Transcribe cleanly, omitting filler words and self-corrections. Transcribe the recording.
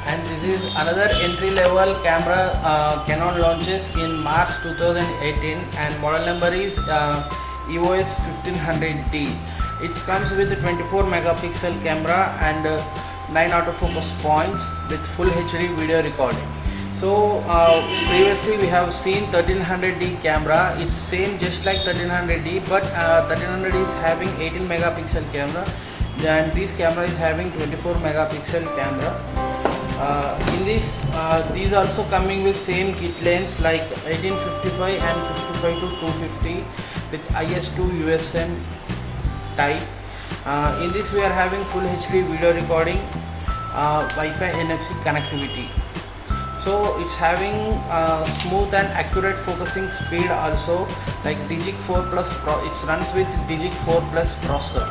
And this is another entry level camera Canon launches in March 2018, and model number is EOS 1500D. It comes with a 24 megapixel camera and 9 autofocus points with full HD video recording. So previously we have seen 1300D camera. It's same just like 1300D, but 1300D is having 18 megapixel camera, and this camera is having 24 megapixel camera. In this, these also coming with same kit lens like 18-55 and 55-250 with IS2 USM type. In this we are having full HD video recording, Wi-Fi NFC connectivity. So it's having smooth and accurate focusing speed also, like Digic 4 Plus it runs with Digic 4 Plus processor.